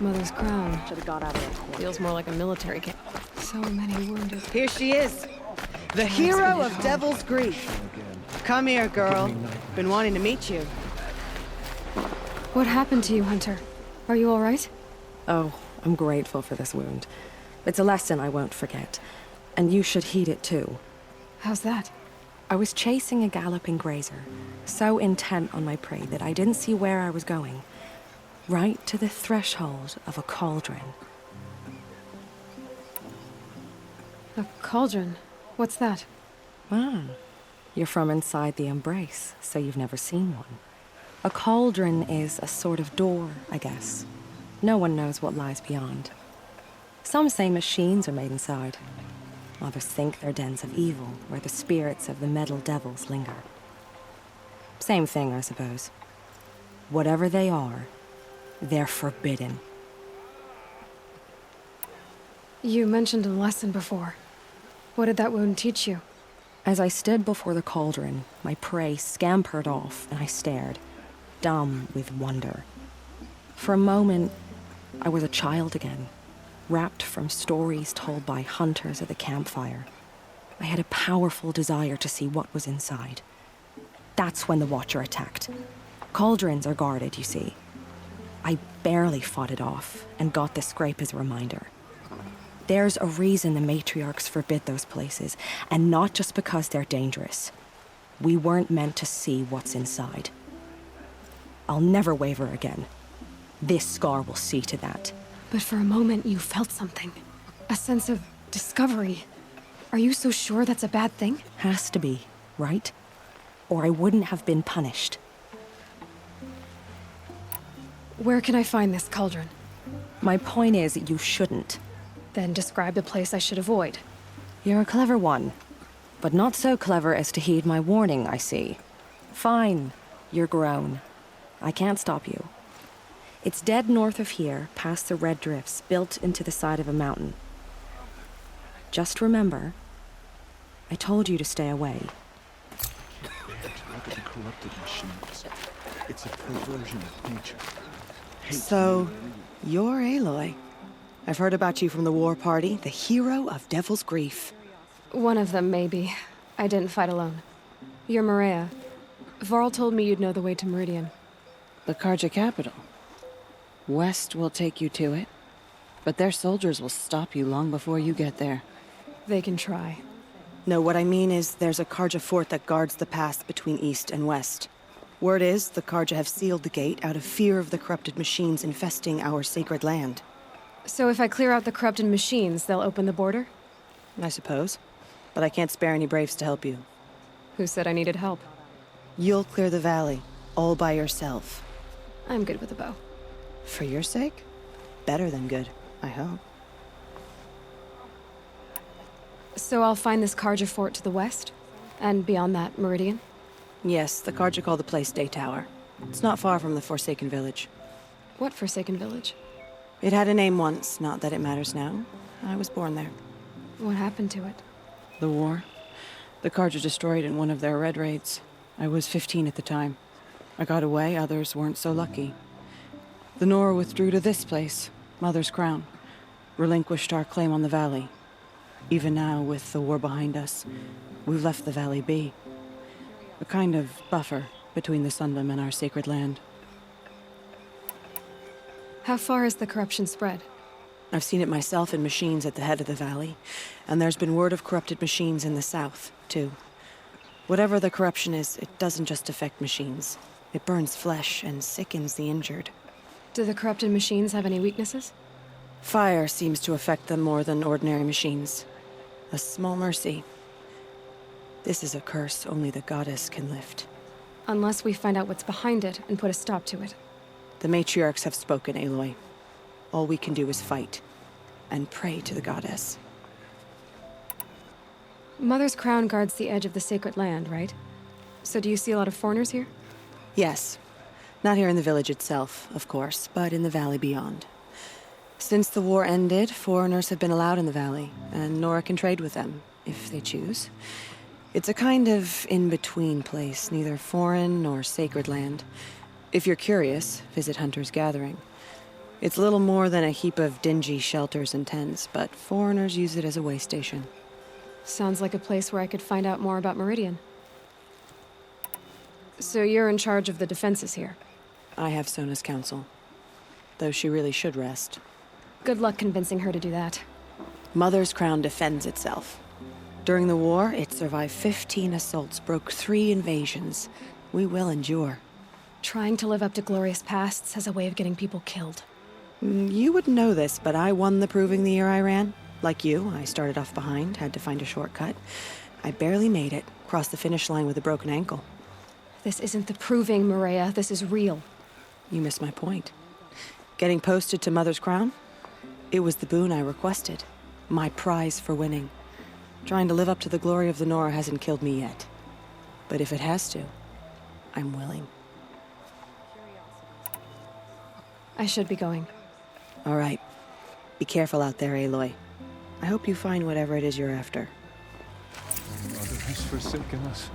Mother's crown. Should have got out of there. Feels more like a military camp. So many wounded. Here she is. The hero of Devil's Grief. Come here, girl. Been wanting to meet you. What happened to you, Hunter? Are you all right? Oh, I'm grateful for this wound. It's a lesson I won't forget. And you should heed it too. How's that? I was chasing a galloping grazer, so intent on my prey that I didn't see where I was going. Right to the threshold of a cauldron. A cauldron? What's that? Ah, you're from inside the Embrace, so you've never seen one. A cauldron is a sort of door, I guess. No one knows what lies beyond. Some say machines are made inside. Others think they're dens of evil, where the spirits of the metal devils linger. Same thing, I suppose. Whatever they are, they're forbidden. You mentioned a lesson before. What did that wound teach you? As I stood before the cauldron, my prey scampered off, and I stared, dumb with wonder. For a moment, I was a child again, wrapped from stories told by hunters at the campfire. I had a powerful desire to see what was inside. That's when the Watcher attacked. Cauldrons are guarded, you see. I barely fought it off, and got the scrape as a reminder. There's a reason the matriarchs forbid those places, and not just because they're dangerous. We weren't meant to see what's inside. I'll never waver again. This scar will see to that. But for a moment you felt something. A sense of discovery. Are you so sure that's a bad thing? Has to be, right? Or I wouldn't have been punished. Where can I find this cauldron? My point is, you shouldn't. Then describe the place I should avoid. You're a clever one. But not so clever as to heed my warning, I see. Fine. You're grown. I can't stop you. It's dead north of here, past the red drifts, built into the side of a mountain. Just remember, I told you to stay away. Look at the corrupted machines. It's a perversion of nature. So, you're Aloy. I've heard about you from the war party, the hero of Devil's Grief. One of them, maybe. I didn't fight alone. You're Maria. Varl told me you'd know the way to Meridian. The Karja capital. West will take you to it, but their soldiers will stop you long before you get there. They can try. No, what I mean is there's a Karja fort that guards the pass between east and west. Word is the Karja have sealed the gate out of fear of the corrupted machines infesting our sacred land. So if I clear out the corrupted machines, they'll open the border? I suppose. But I can't spare any braves to help you. Who said I needed help? You'll clear the valley, all by yourself. I'm good with a bow. For your sake? Better than good, I hope. So I'll find this Karja fort to the west? And beyond that, Meridian? Yes, the Karja call the place Day Tower. It's not far from the Forsaken Village. What Forsaken Village? It had a name once, not that it matters now. I was born there. What happened to it? The war. The Karja destroyed in one of their red raids. I was 15 at the time. I got away, others weren't so lucky. The Nora withdrew to this place, Mother's Crown. Relinquished our claim on the valley. Even now, with the war behind us, we've left the valley be. A kind of buffer between the Sundom and our sacred land. How far has the corruption spread? I've seen it myself in machines at the head of the valley, and there's been word of corrupted machines in the south, too. Whatever the corruption is, it doesn't just affect machines. It burns flesh and sickens the injured. Do the corrupted machines have any weaknesses? Fire seems to affect them more than ordinary machines. A small mercy. This is a curse only the goddess can lift. Unless we find out what's behind it and put a stop to it. The matriarchs have spoken, Aloy. All we can do is fight, and pray to the goddess. Mother's Crown guards the edge of the sacred land, right? So do you see a lot of foreigners here? Yes. Not here in the village itself, of course, but in the valley beyond. Since the war ended, foreigners have been allowed in the valley, and Nora can trade with them, if they choose. It's a kind of in-between place, neither foreign nor sacred land. If you're curious, visit Hunter's Gathering. It's little more than a heap of dingy shelters and tents, but foreigners use it as a way station. Sounds like a place where I could find out more about Meridian. So you're in charge of the defenses here? I have Sona's counsel, though she really should rest. Good luck convincing her to do that. Mother's Crown defends itself. During the war, it survived 15 assaults, broke 3 invasions. We will endure. Trying to live up to glorious pasts has a way of getting people killed. You wouldn't know this, but I won the proving the year I ran. Like you, I started off behind, had to find a shortcut. I barely made it, crossed the finish line with a broken ankle. This isn't the proving, Maria. This is real. You missed my point. Getting posted to Mother's Crown? It was the boon I requested. My prize for winning. Trying to live up to the glory of the Nora hasn't killed me yet. But if it has to, I'm willing. I should be going. All right. Be careful out there, Aloy. I hope you find whatever it is you're after. Mother has forsaken us.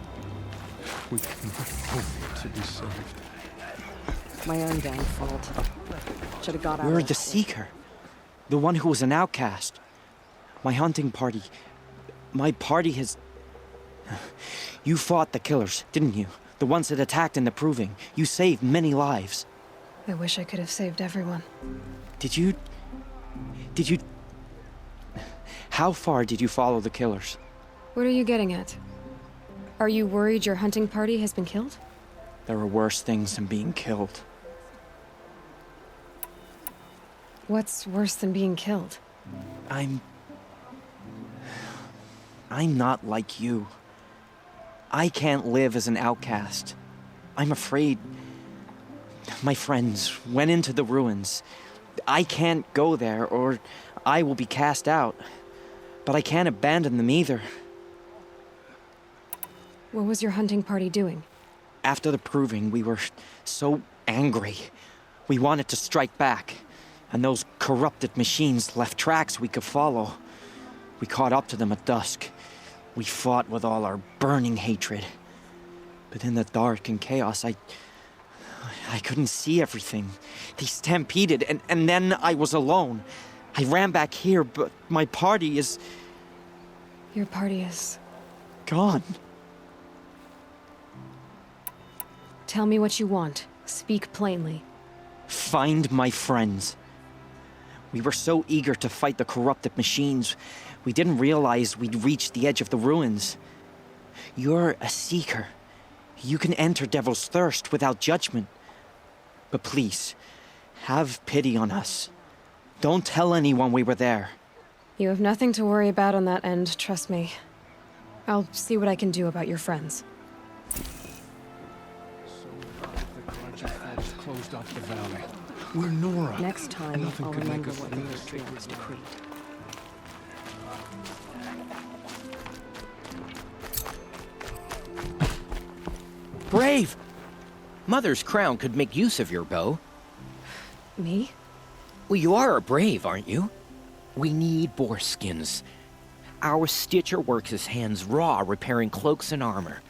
We cannot hope to be saved. My own dang fault. Should have got out. We're of the Seeker. The one who was an outcast. My hunting party. My party has... You fought the killers, didn't you? The ones that attacked in the Proving. You saved many lives. I wish I could have saved everyone. Did you... How far did you follow the killers? What are you getting at? Are you worried your hunting party has been killed? There are worse things than being killed. What's worse than being killed? I'm not like you. I can't live as an outcast. I'm afraid... My friends went into the ruins. I can't go there, or I will be cast out. But I can't abandon them either. What was your hunting party doing? After the Proving, we were so angry. We wanted to strike back. And those corrupted machines left tracks we could follow. We caught up to them at dusk. We fought with all our burning hatred. But in the dark and chaos, I couldn't see everything. They stampeded, and then I was alone. I ran back here, but my party is... Your party is... gone. Tell me what you want. Speak plainly. Find my friends. We were so eager to fight the corrupted machines, we didn't realize we'd reached the edge of the ruins. You're a Seeker. You can enter Devil's Thirst without judgment. But please, have pity on us. Don't tell anyone we were there. You have nothing to worry about on that end, trust me. I'll see what I can do about your friends. The Carja force closed off the valley. We're Nora. Next time, Nothing I'll could make remember us what think military was decreed. Brave! Mother's Crown could make use of your bow. Me? Well, you are a brave, aren't you? We need boar skins. Our Stitcher works his hands raw repairing cloaks and armor.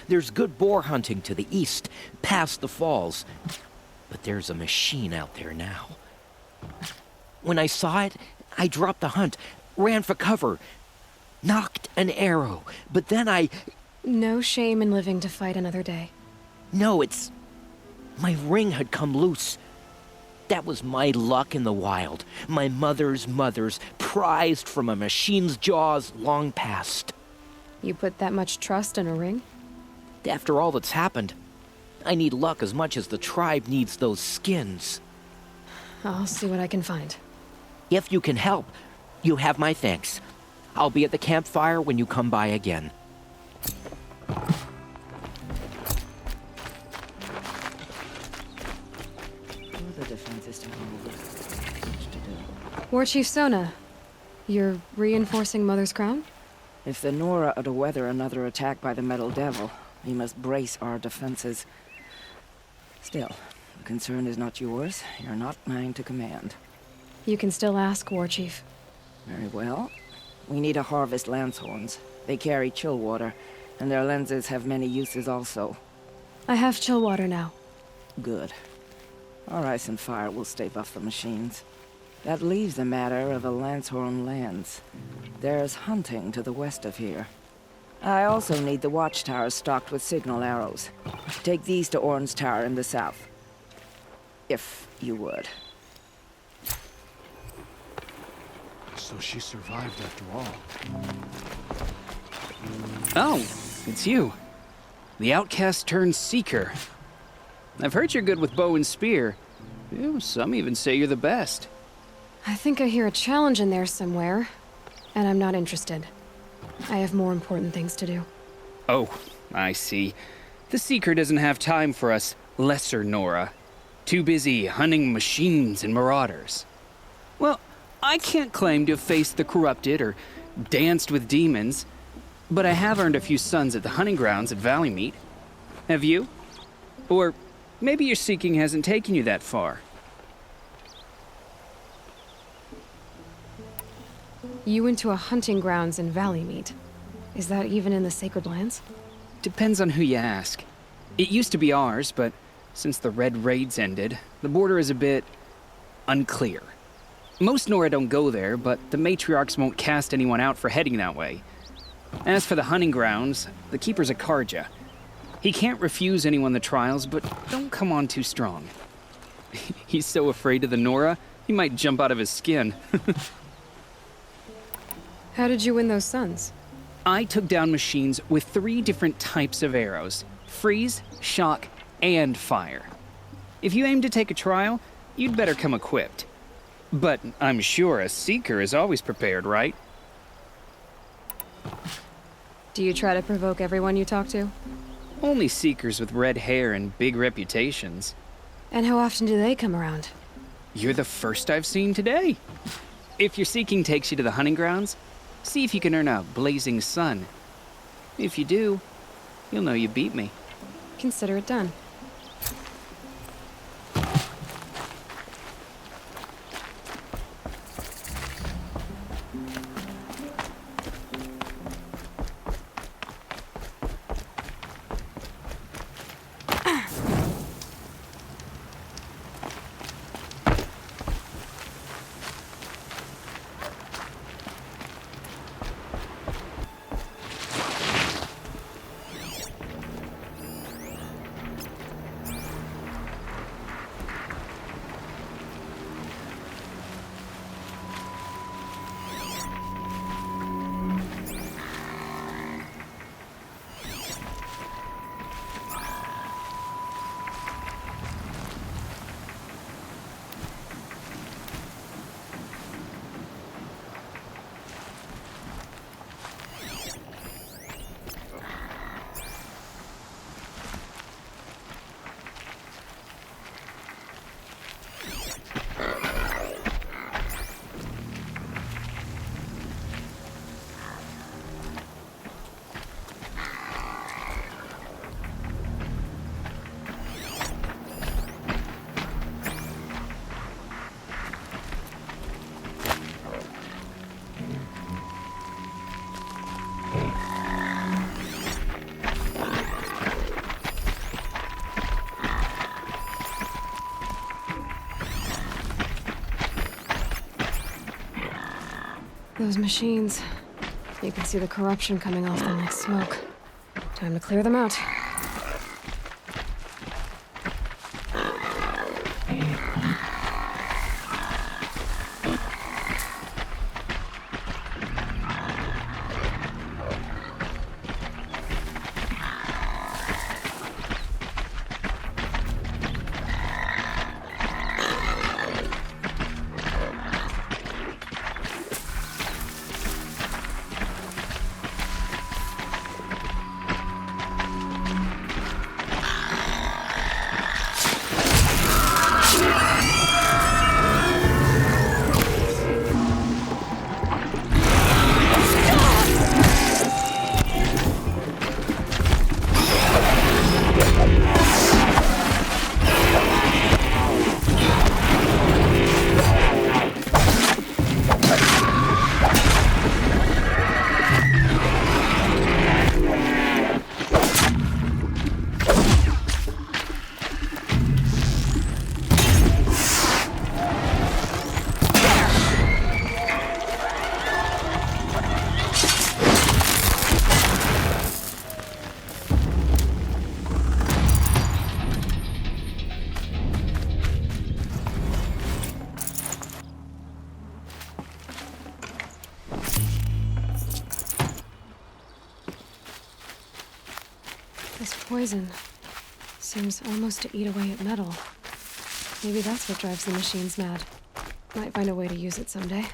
There's good boar hunting to the east, past the falls. But there's a machine out there now. When I saw it, I dropped the hunt, ran for cover, knocked an arrow, but then I... No shame in living to fight another day. No, it's... My ring had come loose. That was my luck in the wild. My mother's prized from a machine's jaws long past. You put that much trust in a ring? After all that's happened, I need luck as much as the tribe needs those skins. I'll see what I can find. If you can help, you have my thanks. I'll be at the campfire when you come by again. The defenses to hold. Much to do. War Chief Sona, you're reinforcing Mother's Crown? If the Nora are to weather another attack by the Metal Devil, we must brace our defenses. Still, the concern is not yours. You're not mine to command. You can still ask, War Chief. Very well. We need to harvest Lancehorns. They carry chill water, and their lenses have many uses also. I have chill water now. Good. Our ice and fire will stave off the machines. That leaves the matter of the Lancehorn lands. There's hunting to the west of here. I also need the watchtowers stocked with signal arrows. Take these to Orn's Tower in the south. If you would. So she survived after all. Oh, it's you. The outcast turned seeker. I've heard you're good with bow and spear. Ew, some even say you're the best. I think I hear a challenge in there somewhere, and I'm not interested. I have more important things to do. Oh, I see. The seeker doesn't have time for us lesser Nora. Too busy hunting machines and marauders. Well, I can't claim to have faced the corrupted or danced with demons, but I have earned a few sons at the hunting grounds at Valleymeet. Have you? Or maybe your seeking hasn't taken you that far. You went to a hunting grounds in Valleymeet. Is that even in the Sacred Lands? Depends on who you ask. It used to be ours, but since the Red Raids ended, the border is a bit unclear. Most Nora don't go there, but the matriarchs won't cast anyone out for heading that way. As for the hunting grounds, the keeper's a Karja. He can't refuse anyone the trials, but don't come on too strong. He's so afraid of the Nora, he might jump out of his skin. How did you win those sons? I took down machines with 3 different types of arrows: freeze, shock, and fire. If you aim to take a trial, you'd better come equipped. But I'm sure a seeker is always prepared, right? Do you try to provoke everyone you talk to? Only seekers with red hair and big reputations. And how often do they come around? You're the first I've seen today. If your seeking takes you to the hunting grounds, see if you can earn a blazing sun. If you do, you'll know you beat me. Consider it done. Those machines. You can see the corruption coming off them like smoke. Time to clear them out. poison. Seems almost to eat away at metal. Maybe that's what drives the machines mad. Might find a way to use it someday.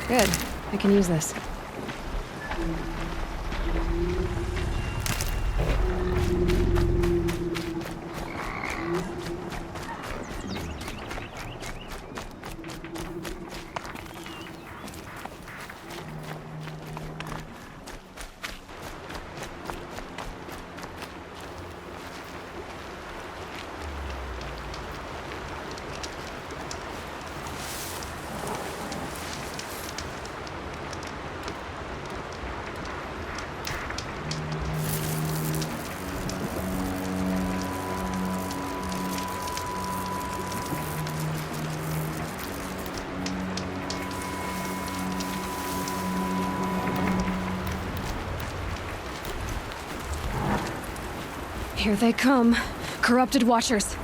Good. I can use this. Here they come. Corrupted Watchers.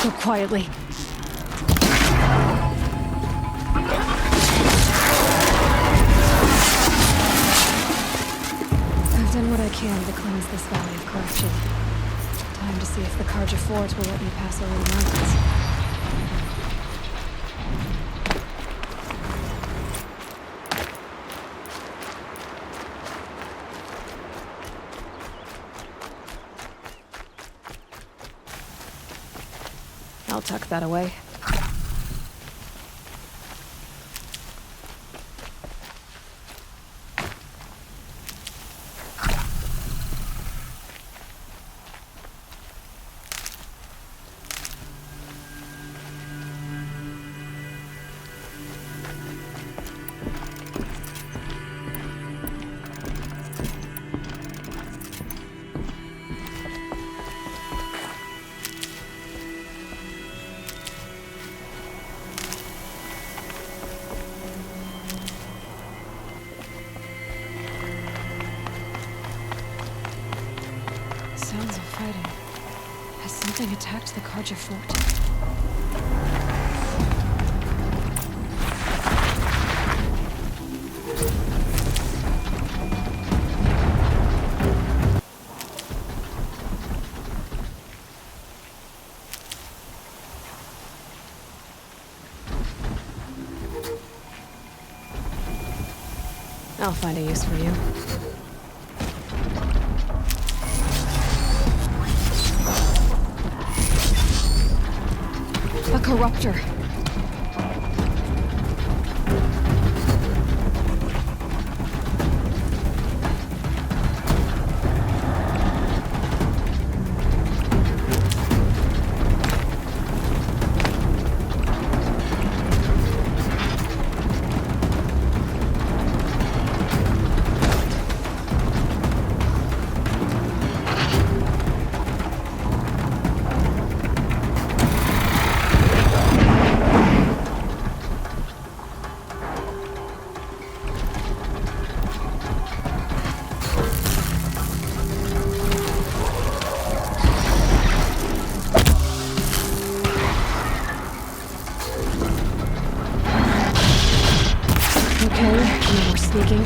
Go quietly. I've done what I can to cleanse this valley of corruption. Time to see if the Carja Fort will let me pass over the mountains. I'll tuck that away. Has something attacked the Karja fort? I'll find a use for you. A corruptor. Okay, no more sneaking.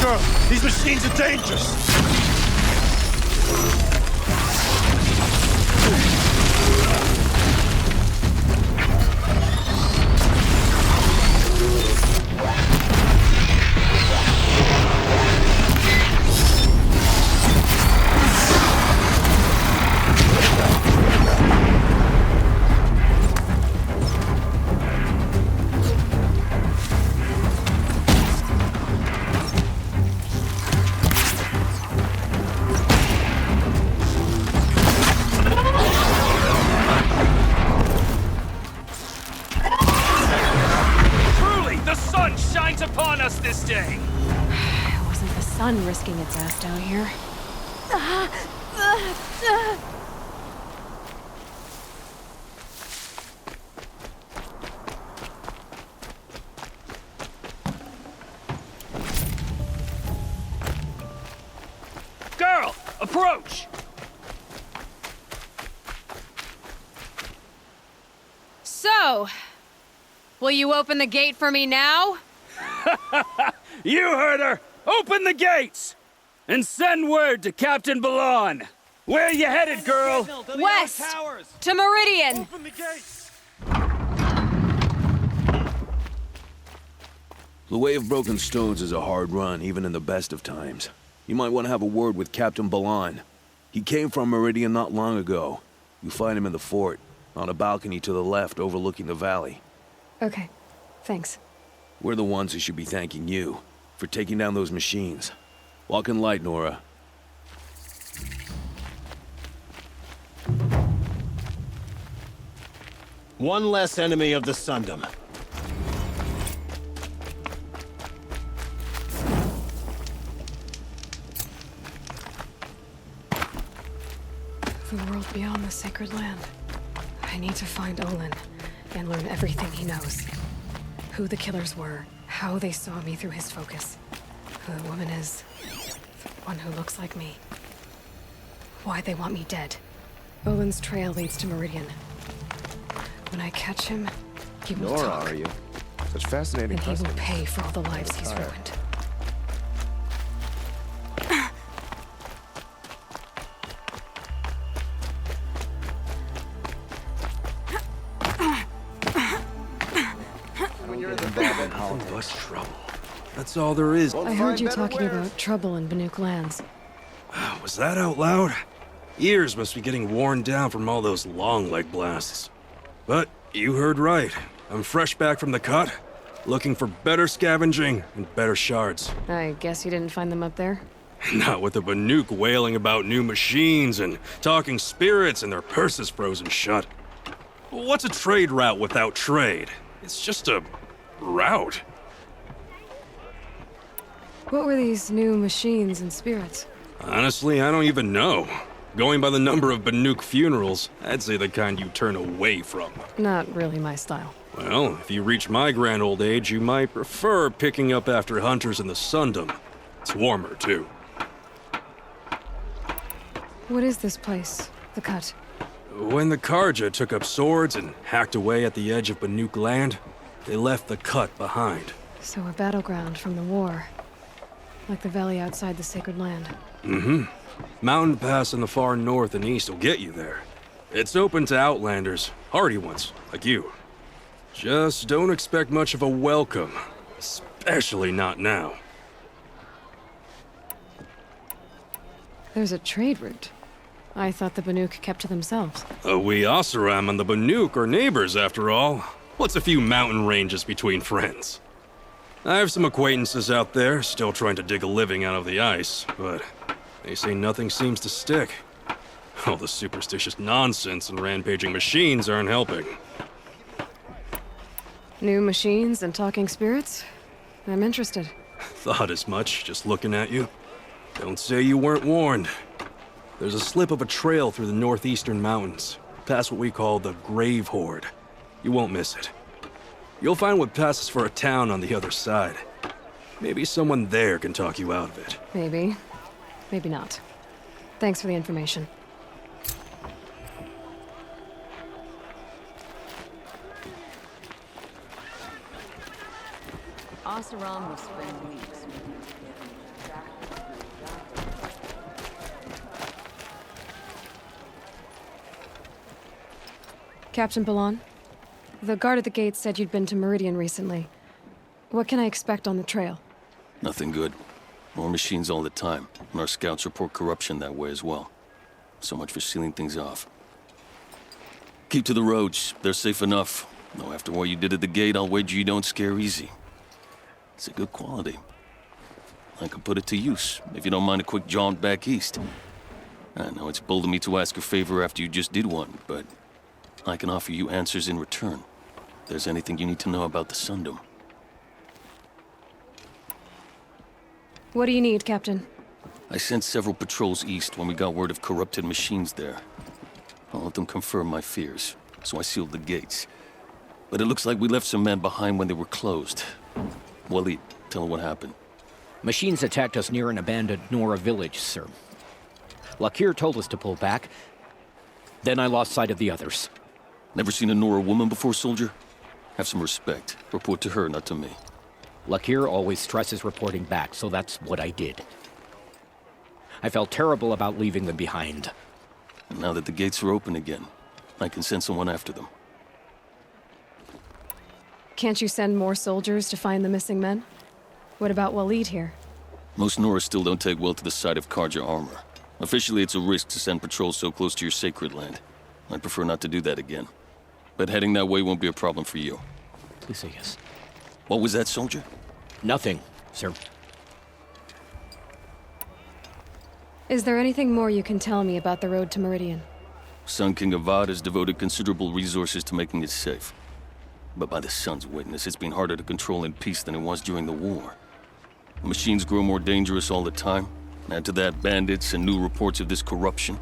Girl, these machines are dangerous! Upon us this day! It wasn't the sun risking its ass down here. Girl, approach! So, will you open the gate for me now? You heard her! Open the gates! And send word to Captain Balon! Where you headed, girl? West! To Meridian! Open the gates! The Way of Broken Stones is a hard run, even in the best of times. You might want to have a word with Captain Balon. He came from Meridian not long ago. You'll find him in the fort, on a balcony to the left overlooking the valley. Okay, thanks. We're the ones who should be thanking you for taking down those machines. Walk in light, Nora. One less enemy of the Sundom. The world beyond the sacred land. I need to find Olin and learn everything he knows. Who the killers were, how they saw me through his focus, who the woman is, the one who looks like me, why they want me dead. Olin's trail leads to Meridian. When I catch him, he will Nora, talk. are you? Such fascinating And he will customs. pay for all the lives he's Alright. ruined. What's trouble? That's all there is. I heard you talking about trouble in Banuk lands. Was that out loud? Ears must be getting worn down from all those long leg blasts. But you heard right. I'm fresh back from the cut, looking for better scavenging and better shards. I guess you didn't find them up there? Not with the Banuk wailing about new machines and talking spirits and their purses frozen shut. What's a trade route without trade? It's just a route. What were these new machines and spirits? Honestly, I don't even know. Going by the number of Banuk funerals, I'd say the kind you turn away from. Not really my style. Well, if you reach my grand old age, you might prefer picking up after hunters in the Sundom. It's warmer, too. What is this place? The Cut? When the Karja took up swords and hacked away at the edge of Banuk land, they left the Cut behind. So a battleground from the war. Like the valley outside the Sacred Land. Mm-hmm. Mountain Pass in the far north and east will get you there. It's open to outlanders, hardy ones, like you. Just don't expect much of a welcome, especially not now. There's a trade route. I thought the Banuk kept to themselves. We Oseram and the Banuk are neighbors, after all. What's a few mountain ranges between friends? I have some acquaintances out there, still trying to dig a living out of the ice, but they say nothing seems to stick. All the superstitious nonsense and rampaging machines aren't helping. New machines and talking spirits? I'm interested. Thought as much, just looking at you. Don't say you weren't warned. There's a slip of a trail through the northeastern mountains, past what we call the Grave Horde. You won't miss it. You'll find what passes for a town on the other side. Maybe someone there can talk you out of it. Maybe. Maybe not. Thanks for the information. Oseram will spend weeks. Captain Balan, the guard at the gate said you'd been to Meridian recently. What can I expect on the trail? Nothing good. More machines all the time, and our scouts report corruption that way as well. So much for sealing things off. Keep to the roads. They're safe enough. Though after what you did at the gate, I'll wager you don't scare easy. It's a good quality. I could put it to use, if you don't mind a quick jaunt back east. I know it's bold of me to ask a favor after you just did one, but I can offer you answers in return. If there's anything you need to know about the Sundom. What do you need, Captain? I sent several patrols east when we got word of corrupted machines there. All of them confirmed my fears, so I sealed the gates. But it looks like we left some men behind when they were closed. Waleed, tell her what happened. Machines attacked us near an abandoned Nora village, sir. Lakir told us to pull back. Then I lost sight of the others. Never seen a Nora woman before, soldier? Have some respect. Report to her, not to me. Lakir always stresses reporting back, so that's what I did. I felt terrible about leaving them behind. And now that the gates are open again, I can send someone after them. Can't you send more soldiers to find the missing men? What about Waleed here? Most Nora still don't take well to the sight of Karja armor. Officially, it's a risk to send patrols so close to your sacred land. I'd prefer not to do that again. But heading that way won't be a problem for you. Please say yes. What was that, soldier? Nothing, sir. Is there anything more you can tell me about the road to Meridian? Sun King Avad has devoted considerable resources to making it safe. But by the Sun's witness, it's been harder to control in peace than it was during the war. The machines grow more dangerous all the time. Add to that bandits and new reports of this corruption.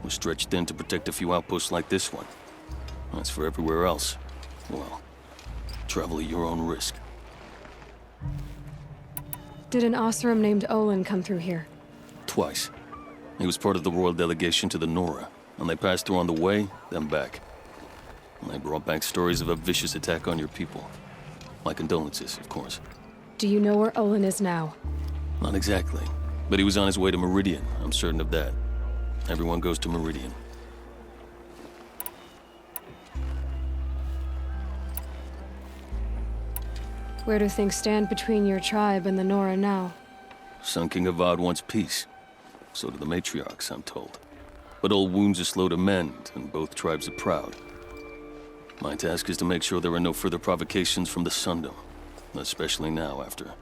We're stretched thin to protect a few outposts like this one. As for everywhere else, well, travel at your own risk. Did an Oseram named Olin come through here? Twice. He was part of the royal delegation to the Nora. and they passed through on the way, then back. And they brought back stories of a vicious attack on your people. My condolences, of course. Do you know where Olin is now? Not exactly, but he was on his way to Meridian, I'm certain of that. Everyone goes to Meridian. Where do things stand between your tribe and the Nora now? Sun King Avad wants peace. So do the matriarchs, I'm told. But old wounds are slow to mend, and both tribes are proud. My task is to make sure there are no further provocations from the Sundom. Especially now after...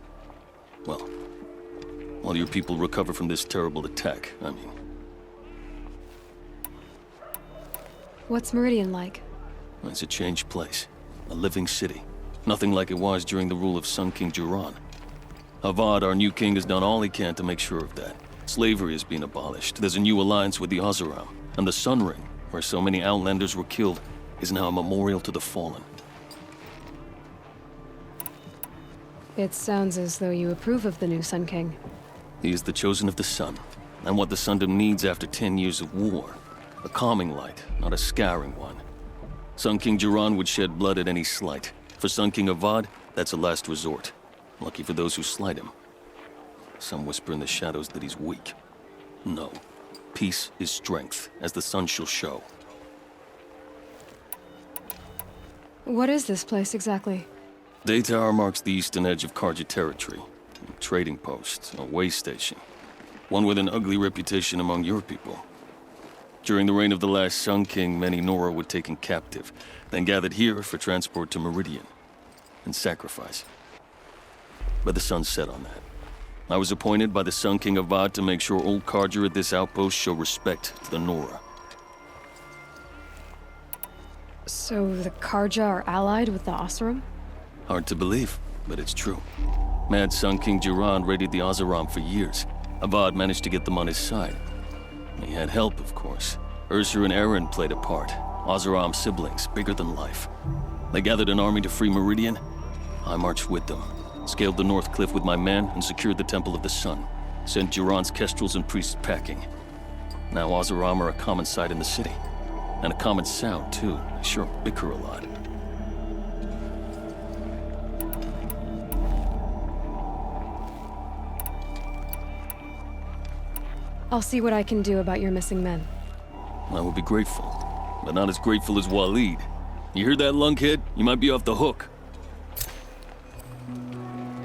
well, while your people recover from this terrible attack, I mean. What's Meridian like? It's a changed place. A living city. Nothing like it was during the rule of Sun King Jiran. Avad, our new king, has done all he can to make sure of that. Slavery has been abolished. There's a new alliance with the Oseram. And the Sun Ring, where so many Outlanders were killed, is now a memorial to the fallen. It sounds as though you approve of the new Sun King. He is the chosen of the sun, and what the Sundom needs after 10 years of war. A calming light, not a scouring one. Sun King Jiran would shed blood at any slight. For Sun King Avad, that's a last resort. Lucky for those who slight him. Some whisper in the shadows that he's weak. No. Peace is strength, as the sun shall show. What is this place exactly? Day Tower marks the eastern edge of Karja territory. A trading post, a way station. One with an ugly reputation among your people. During the reign of the last Sun King, many Nora were taken captive, then gathered here for transport to Meridian, and sacrifice. But the sun set on that. I was appointed by the Sun King Avad to make sure old Karja at this outpost show respect to the Nora. So the Karja are allied with the Oseram? Hard to believe, but it's true. Mad Sun King Jiran raided the Oseram for years. Avad managed to get them on his side. He had help, of course. Ursur and Eren played a part. Oseram siblings, bigger than life. They gathered an army to free Meridian. I marched with them, scaled the North Cliff with my men, and secured the Temple of the Sun. Sent Jiran's kestrels and priests packing. Now Oseram are a common sight in the city. And a common sound, too. They sure bicker a lot. I'll see what I can do about your missing men. I would be grateful, but not as grateful as Waleed. You hear that, lunkhead? You might be off the hook.